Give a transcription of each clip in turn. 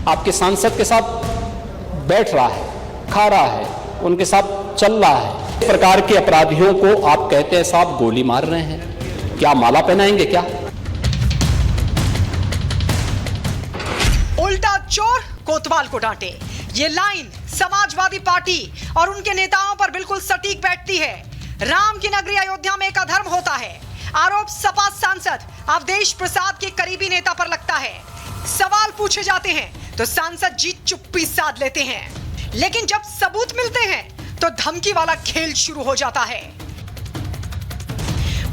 आपके सांसद के साथ बैठ रहा है, खा रहा है, उनके साथ चल रहा है। इस प्रकार के अपराधियों को आप कहते हैं साहब गोली मार रहे हैं, क्या माला पहनाएंगे क्या? उल्टा चोर कोतवाल को डांटे, ये लाइन समाजवादी पार्टी और उनके नेताओं पर बिल्कुल सटीक बैठती है। राम की नगरी अयोध्या में एक अधर्म होता है, आरोप सपा सांसद अवधेश प्रसाद के करीबी नेता पर लगता है। सवाल पूछे जाते हैं तो सांसद जी चुप्पी साध लेते हैं, लेकिन जब सबूत मिलते हैं तो धमकी वाला खेल शुरू हो जाता है।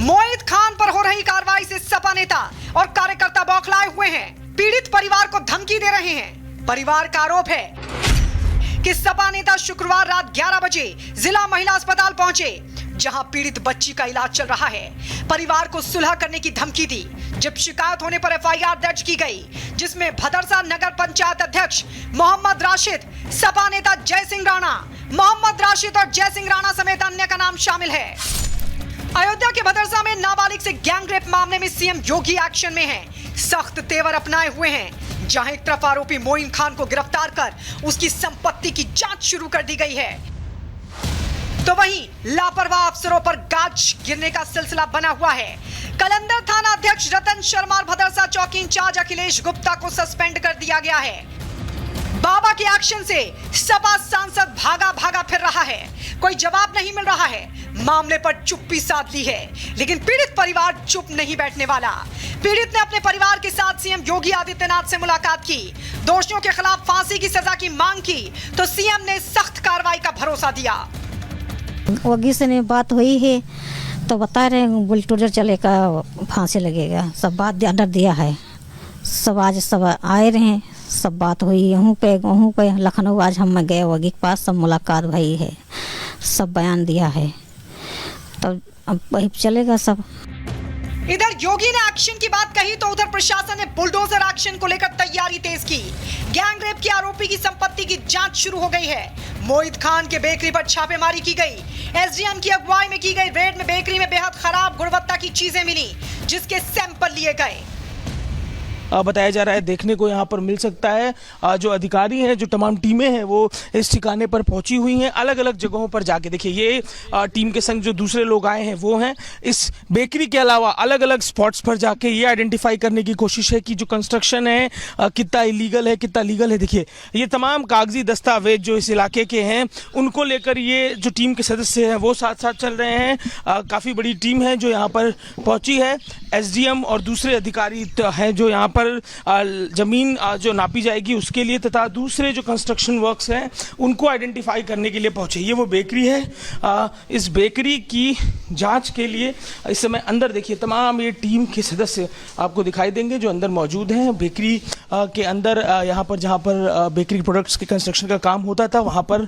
मोहित खान पर हो रही कार्रवाई से सपा नेता और कार्यकर्ता बौखलाए हुए हैं। पीड़ित परिवार को धमकी दे रहे हैं। परिवार का आरोप है कि सपा नेता शुक्रवार रात 11 बजे जिला महिला अस्पताल पहुंचे, जहां पीड़ित बच्ची का इलाज चल रहा है। परिवार को सुलह करने की धमकी दी। जब शिकायत होने पर एफआईआर दर्ज की गई, जिसमें भदरसा नगर पंचायत अध्यक्ष मोहम्मद राशिद, सपा नेता जय सिंह राणा, मोहम्मद राशिद और जय सिंह राणा समेत अन्य का नाम शामिल है। अयोध्या के भदरसा में नाबालिग से गैंगरेप मामले में सीएम योगी एक्शन में हैं। सख्त तेवर अपनाए हुए हैं। जहां एक तरफ आरोपी मोइन खान को गिरफ्तार कर उसकी संपत्ति की जांच शुरू कर दी गई है, तो वहीं लापरवाह अफसरों पर गाज गिरने का सिलसिला बना हुआ है। कलंदर थाना अध्यक्ष रतन शर्मा और भदरसा चौकी इंचार्ज अखिलेश गुप्ता को सस्पेंड कर दिया गया है। बाबा के एक्शन से सपा सांसद भागा भागा फिर रहा है, कोई जवाब नहीं मिल रहा है। मामले पर चुप्पी साध ली है, लेकिन पीड़ित परिवार चुप नहीं बैठने वाला। पीड़ित ने अपने परिवार के साथ सीएम योगी आदित्यनाथ से मुलाकात की, दोषियों के खिलाफ फांसी की सजा की मांग की, तो सीएम ने सख्त कार्रवाई का भरोसा दिया। योगी से ने बात हुई है तो बता रहे हैं बुलडोजर चलेगा, फांसी लगेगा, सब बात ऑर्डर दिया है। सब आज सब आए रहे, सब बात हुई। वहीं पे लखनऊ आज हम गए योगी के पास, सब मुलाकात भई है, सब बयान दिया है, तो अब वही चलेगा सब। इधर योगी ने एक्शन की बात कही तो उधर प्रशासन ने बुलडोजर एक्शन को लेकर तैयारी तेज की। गैंगरेप के आरोपी की संपत्ति की जांच शुरू हो गई है। मोहित खान के बेकरी पर छापेमारी की गई। एसडीएम की अगुवाई में की गई रेड में बेकरी में बेहद खराब गुणवत्ता की चीजें मिली, जिसके सैंपल लिए गए। बताया जा रहा है, देखने को यहाँ पर मिल सकता है। जो अधिकारी हैं, जो तमाम टीमें हैं, वो इस ठिकाने पर पहुंची हुई हैं। अलग अलग जगहों पर जाके देखिए, ये टीम के संग जो दूसरे लोग आए हैं वो हैं। इस बेकरी के अलावा अलग अलग स्पॉट्स पर जाके ये आइडेंटिफाई करने की कोशिश है कि जो कंस्ट्रक्शन है कितना इलीगल है, कितना लीगल है। देखिए, ये तमाम कागजी दस्तावेज जो इस इलाके के हैं, उनको लेकर ये जो टीम के सदस्य हैं वो साथ साथ चल रहे हैं। काफ़ी बड़ी टीम है जो यहाँ पर पहुँची है। एसडीएम और दूसरे अधिकारी हैं जो यहाँ पर जमीन जो नापी जाएगी उसके लिए, तथा दूसरे जो कंस्ट्रक्शन वर्क्स हैं उनको आइडेंटिफाई करने के लिए पहुंचे। ये वो बेकरी है। इस बेकरी की जांच के लिए इस समय अंदर देखिए तमाम ये टीम के सदस्य आपको दिखाई देंगे जो अंदर मौजूद हैं। बेकरी के अंदर यहाँ पर जहाँ पर बेकरी प्रोडक्ट्स के कंस्ट्रक्शन का काम होता था वहाँ पर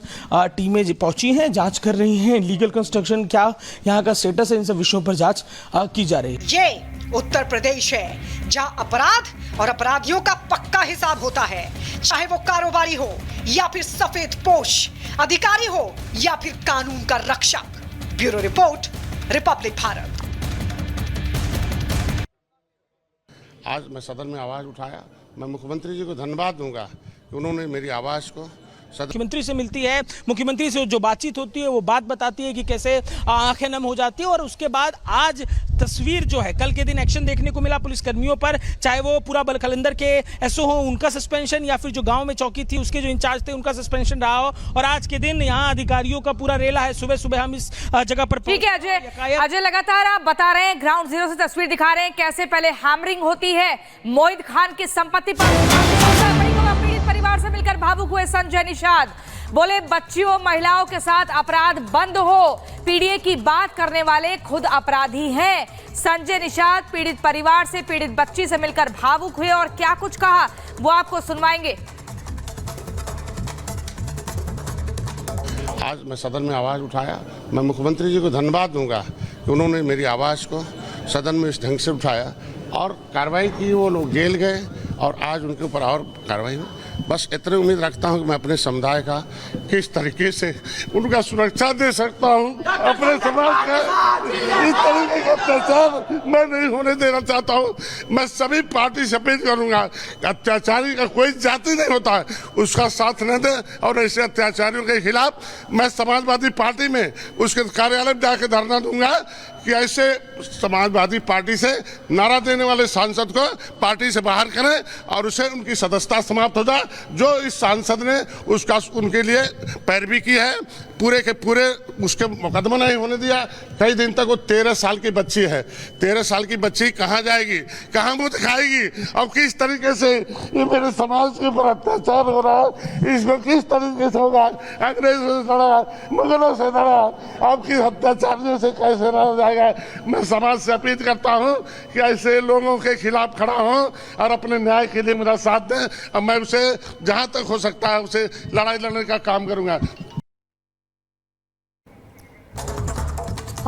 टीमें पहुंची हैं, जांच कर रही हैं। लीगल कंस्ट्रक्शन क्या यहाँ का स्टेटस है, इन सब विषयों पर जांच की जा रही है। ये उत्तर प्रदेश है, जहां अपराध और अपराधियों का पक्का हिसाब होता है, चाहे वो कारोबारी हो या फिर सफेद पोश, अधिकारी हो या फिर कानून का रक्षक। Bureau report, Republic Bharat. आज मैं सदन में आवाज उठाया, मैं मुख्यमंत्री जी को धन्यवाद दूंगा कि उन्होंने मेरी आवाज को मुख्यमंत्री से मिलती है। मुख्यमंत्री से जो बातचीत होती है वो बात बताती है कि कैसे आंखें नम हो जाती है। और उसके बाद आज तस्वीर जो है, कल के दिन एक्शन देखने को मिला पुलिसकर्मियों पर, चाहे वो पूरा बलखलंदर के एसओ हो उनका सस्पेंशन, या फिर जो गांव में चौकी थी उसके जो इंचार्ज थे उनका सस्पेंशन रहा हो। और आज के दिन यहाँ अधिकारियों का पूरा रेला है। सुबह सुबह हम इस जगह पर। ठीक है अजय लगातार आप बता रहे हैं, ग्राउंड जीरो से तस्वीर दिखा रहे हैं कैसे पहले हैमरिंग होती है। मोहित खान की संपत्ति पर पीड़ित परिवार से मिलकर भावुक हुए संजय निषाद, बोले बच्चियों महिलाओं के साथ अपराध बंद हो। पीड़ित की बात करने वाले खुद अपराधी हैं। संजय निषाद पीड़ित परिवार से, पीड़ित बच्ची से मिलकर भावुक हुए और क्या कुछ कहा वो आपको सुनवाएंगे। आज मैं सदन में आवाज उठाया, मैं मुख्यमंत्री जी को धन्यवाद दूंगा कि उन्होंने मेरी आवाज को सदन में इस ढंग से उठाया और कार्रवाई की। वो लोग जेल गए और आज उनके ऊपर और कार्रवाई हुई। बस इतनी उम्मीद रखता हूं कि मैं अपने समुदाय का किस तरीके से उनका सुरक्षा दे सकता हूं। अपने समाज का इस तरीके का अत्याचार मैं नहीं होने देना चाहता हूं। मैं सभी पार्टी से अपील करूंगा, अत्याचारी का कोई जाति नहीं होता है, उसका साथ न दे। और ऐसे अत्याचारियों के खिलाफ मैं समाजवादी पार्टी में उसके कार्यालय में जाकर धरना दूंगा कि ऐसे समाजवादी पार्टी से नारा देने वाले सांसद को पार्टी से बाहर करें और उसे उनकी सदस्यता समाप्त हो जाए। जो इस सांसद ने उसका उनके लिए पैरवी की है, पूरे के पूरे उसके मुकदमा नहीं होने दिया। कई दिन तक वो 13 साल की बच्ची है, 13 साल की बच्ची कहाँ जाएगी, कहाँ मुँह दिखाएगी और किस तरीके से ये मेरे समाज के ऊपर अत्याचार हो रहा है, इसमें किस तरीके से होगा। अंग्रेजों से लड़ा, मुगलों से लड़ा, आपकी अत्याचारियों से कैसे लड़ा जाएगा। मैं समाज से अपील करता हूं कि ऐसे लोगों के खिलाफ खड़ा हूं और अपने न्याय के लिए मेरा साथ दें और मैं उसे जहां तक हो सकता है उसे लड़ाई लड़ने का काम करूंगा।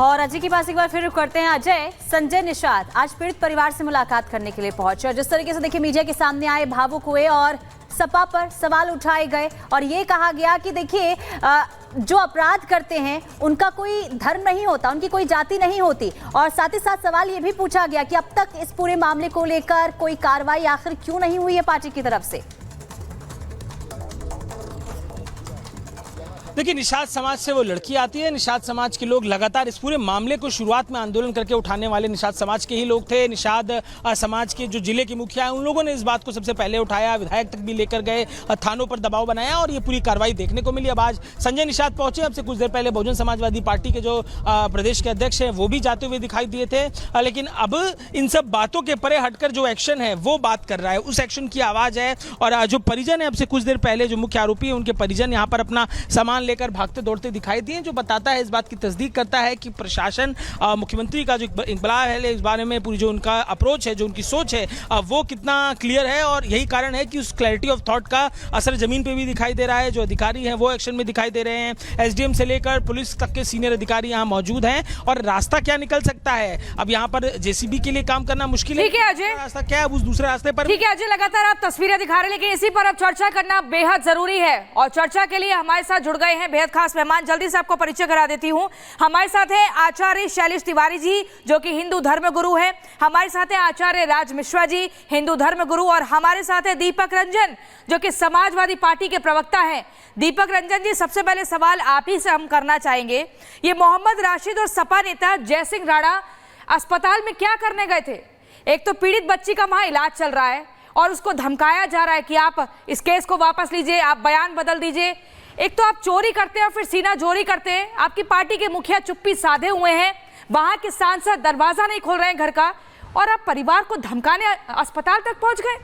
और अजय के पास एक बार फिर रुक करते हैं। अजय, संजय निषाद आज पीड़ित परिवार से मुलाकात करने के लिए पहुंचे और जिस तरीके से देखिए मीडिया के सामने आए, भावुक हुए और सपा पर सवाल उठाए गए और ये कहा गया कि देखिए जो अपराध करते हैं उनका कोई धर्म नहीं होता, उनकी कोई जाति नहीं होती। और साथ ही साथ सवाल ये भी पूछा गया कि अब तक इस पूरे मामले को लेकर कोई कार्रवाई आखिर क्यों नहीं हुई है पार्टी की तरफ से। देखिए, निषाद समाज से वो लड़की आती है। निषाद समाज के लोग लगातार इस पूरे मामले को शुरुआत में आंदोलन करके उठाने वाले निषाद समाज के ही लोग थे। निषाद समाज के जो जिले के मुखिया हैं उन लोगों ने इस बात को सबसे पहले उठाया, विधायक तक भी लेकर गए, थानों पर दबाव बनाया और ये पूरी कार्रवाई देखने को मिली। अब आज संजय निषाद पहुंचे। अब से कुछ देर पहले बहुजन समाजवादी पार्टी के जो प्रदेश के अध्यक्ष हैं वो भी जाते हुए दिखाई दिए थे। लेकिन अब इन सब बातों के परे हटकर जो एक्शन है वो बात कर रहा है, उस एक्शन की आवाज है। और जो परिजन है, अब से कुछ देर पहले जो मुख्य आरोपी है उनके परिजन यहाँ पर अपना सामान लेकर भागते दौड़ते दिखाई दिए, जो बताता है, इस बात की तस्दीक करता है कि प्रशासन, मुख्यमंत्री का जो इकबाल है इस बारे में पूरी जो उनका अप्रोच है, जो उनकी सोच है वो कितना क्लियर है। और यही कारण है कि उस क्लैरिटी ऑफ थॉट का असर जमीन पे भी दिखाई दे रहा है। जो अधिकारी हैं वो एक्शन में दिखाई दे रहे हैं। एसडीएम से लेकर पुलिस तक के सीनियर अधिकारी यहाँ मौजूद हैं। और रास्ता क्या निकल सकता है, अब यहाँ पर जेसीबी के लिए काम करना मुश्किल है। ठीक है अजय, रास्ता क्या है उस दूसरे रास्ते पर। ठीक है अजय, लगातार आप तस्वीरें दिखा रहे हैं, लेकिन इसी पर अब चर्चा करना बेहद जरूरी है। और चर्चा के लिए हमारे साथ जुड़ गए हैं बेहद खास मेहमान। जल्दी से आपको परिचय करा देती हूं। हमारे साथ है आचार्य शैलेश तिवारी जी, जो कि हिंदू धर्म गुरु हैं। हमारे साथ है आचार्य राज मिश्रा जी, हिंदू धर्म गुरु। और हमारे साथ है दीपक रंजन, जो कि समाजवादी पार्टी के प्रवक्ता हैं। दीपक रंजन जी, सबसे पहले सवाल आप ही से हम करना चाहेंगे। ये मोहम्मद राशिद और सपा नेता जयसिंह राणा अस्पताल में क्या करने गए थे? एक तो पीड़ित बच्ची का वहां इलाज चल रहा है और उसको धमकाया जा रहा है कि आप इस केस को वापस लीजिए, आप बयान बदल दीजिए। एक तो आप चोरी करते हैं और फिर सीना जोरी करते हैं। आपकी पार्टी के मुखिया चुप्पी साधे हुए हैं, वहां के सांसद दरवाजा नहीं खोल रहे हैं घर का, और आप परिवार को धमकाने अस्पताल तक पहुंच गए।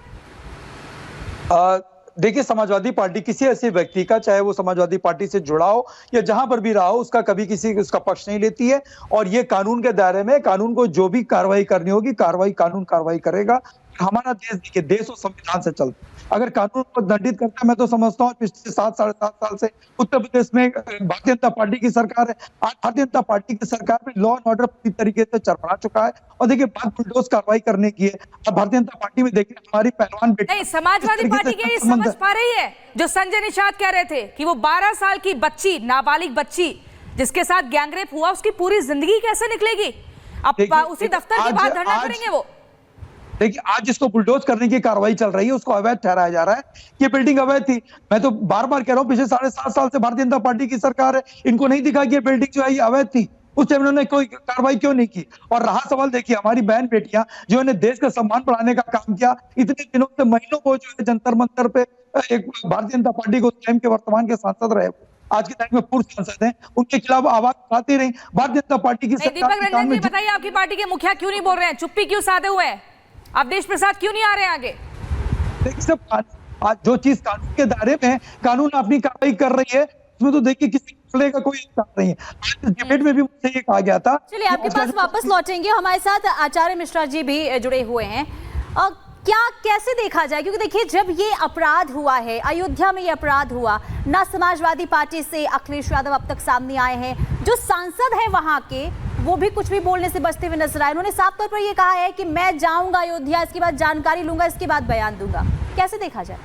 देखिए, समाजवादी पार्टी किसी ऐसे व्यक्ति का, चाहे वो समाजवादी पार्टी से जुड़ा हो या जहां पर भी रहा हो, उसका कभी किसी उसका पक्ष नहीं लेती है। और ये कानून के दायरे में, कानून को जो भी कार्रवाई करनी होगी, कानून कार्रवाई करेगा। हमारा देश, देखिए, देश और संविधान से चलता है। अगर कानून को दंडित करता है, मैं तो समझता हूँ पिछले 7 साढ़े 7 साल से उत्तर प्रदेश में भारतीय जनता पार्टी की सरकार है। आज भारतीय जनता पार्टी की सरकार में लॉ एंड ऑर्डर पूरी तरीके से चरमरा चुका है। और देखिए, बात बुलडोज कार्रवाई करने की है। अब भारतीय जनता पार्टी में देखिए, हमारी पहलवान बेटी नहीं, समाजवादी पार्टी के समझ पा रही है जो संजय निषाद कह रहे थे कि वो 12 साल की बच्ची, नाबालिग बच्ची जिसके साथ गैंगरेप हुआ, उसकी पूरी जिंदगी कैसे निकलेगी? अब उसी दफ्तर के बाद धरना करेंगे वो। देखिए, आज जिसको बुलडोज करने की कार्रवाई चल रही है उसको अवैध ठहराया जा रहा है। ये बिल्डिंग अवैध थी। मैं तो बार बार कह रहा हूँ, पिछले 7.5 साल से भारतीय जनता पार्टी की सरकार है, इनको नहीं दिखा कि ये बिल्डिंग जो है ये अवैध थी। उस टाइम उन्होंने कोई कार्रवाई क्यों नहीं की? और रहा सवाल, देखिए, हमारी बहन बेटियां जिन्होंने देश का सम्मान बढ़ाने का काम किया, इतने दिनों से, महीनों को जो है जंतर मंतर पे एक भारतीय जनता पार्टी को उस टाइम के वर्तमान के सांसद रहे, आज के टाइम में पूर्व सांसद हैं, उनके खिलाफ आवाज उठाती रही भारतीय जनता पार्टी की सरकार। दीपक रंजन जी, बताइए, आपकी पार्टी के मुखिया क्यों नहीं बोल रहे हैं? चुप्पी क्यों साधे हुए हैं? अवधेश प्रसाद क्यों नहीं आ रहे हैं आगे? देखिए, आज जो चीज कानून के दायरे में, कानून अपनी कार्रवाई कर रही है, उसमें तो देखिए किसी का कोई इंतजार नहीं है। आज डिबेट में भी मुझसे ये कहा गया था। चलिए, आपके पास वापस लौटेंगे। हमारे साथ आचार्य मिश्रा जी भी जुड़े हुए हैं। क्या कैसे देखा जाए, क्योंकि देखिए, जब ये अपराध हुआ है, अयोध्या में ये अपराध हुआ, ना समाजवादी पार्टी से अखिलेश यादव अब तक सामने आए हैं, जो सांसद हैं वहां के वो भी कुछ भी बोलने से बचते हुए नजर आए। उन्होंने साफ तौर पर ये कहा है कि मैं जाऊंगा अयोध्या, इसके बाद जानकारी लूंगा, इसके बाद बयान दूंगा। कैसे देखा जाए?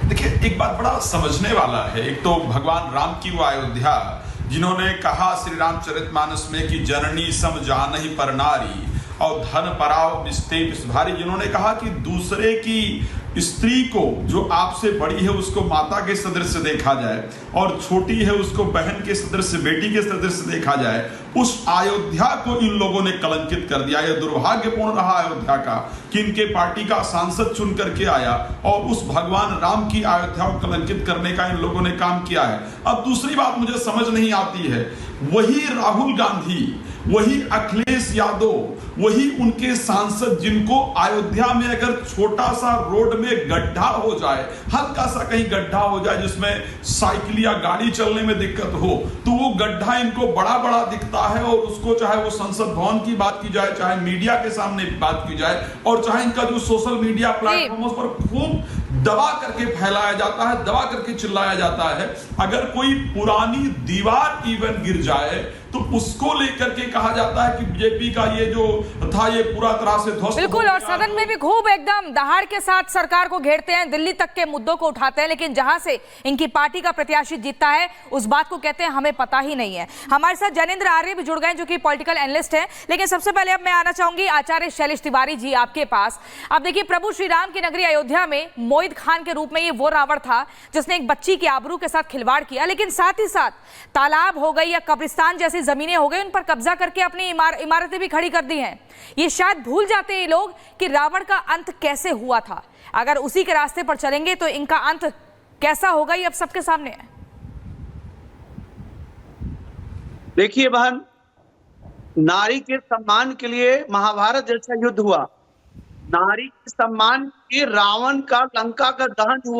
देखिए, एक बात बड़ा समझने वाला है। एक तो भगवान राम की वो अयोध्या जिन्होंने कहा श्री रामचरितमानस में कि जननी सम जानहि पर नारी और धन पराव बिस्ते भारी, जिन्होंने कहा कि दूसरे की स्त्री को जो आपसे बड़ी है उसको माता के सदृश देखा जाए और छोटी है उसको बहन के सदृश, बेटी के सदृश देखा जाए, उस अयोध्या को इन लोगों ने कलंकित कर दिया। यह दुर्भाग्यपूर्ण रहा अयोध्या का कि इनके पार्टी का सांसद चुन करके आया और उस भगवान राम की अयोध्या को कलंकित करने का इन लोगों ने काम किया है। अब दूसरी बात मुझे समझ नहीं आती है, वही राहुल गांधी, वही अखिलेश यादव, वही उनके सांसद जिनको अयोध्या में अगर छोटा सा रोड में गड्ढा हो जाए, हल्का सा कहीं गड्ढा हो जाए जिसमें साइकिल या गाड़ी चलने में दिक्कत हो, तो वो गड्ढा इनको बड़ा बड़ा दिखता है और उसको चाहे वो संसद भवन की बात की जाए, चाहे मीडिया के सामने बात की जाए और चाहे इनका जो सोशल मीडिया प्लेटफॉर्म पर खूब दबा करके फैलाया जाता है, दबा करके चिल्लाया जाता है। अगर कोई पुरानी दीवार इवन गिर जाए तो उसको लेकर के कहा जाता है कि बीजेपी का ये जो था ये पूरा तरह से ध्वस्त। बिल्कुल, और सदन में भी खूब एकदम दहाड़ के साथ सरकार को घेरते हैं, दिल्ली तक के मुद्दों को उठाते हैं, लेकिन जहां से इनकी पार्टी का प्रत्याशी जीतता है उस बात को कहते हैं हमें पता ही नहीं है। हमारे साथ जैनेंद्र आर्य भी जुड़ गए जो कि पॉलिटिकल एनालिस्ट हैं, लेकिन सबसे पहले अब मैं आना चाहूंगी आचार्य शैलेश तिवारी जी आपके पास। अब देखिए, प्रभु श्री राम की नगरी अयोध्या में मोहित खान के रूप में ये वो रावण था जिसने एक बच्ची की आबरू के साथ खिलवाड़ किया, लेकिन साथ ही साथ तालाब हो गई या कब्रिस्तान जैसी जमीनें हो गई, उन पर कब्जा करके अपनी इमारतें भी खड़ी कर दी हैं। ये शायद भूल जाते हैं ये लोग कि रावण का अंत कैसे हुआ था। अगर उसी के रास्ते पर चलेंगे तो इनका अंत कैसा होगा ये अब सबके सामने है। देखिए बहन, नारी के सम्मान के लिए महाभारत जैसा युद्ध हुआ, नारी के सम्मान के रावण का लंका का दहन हुआ।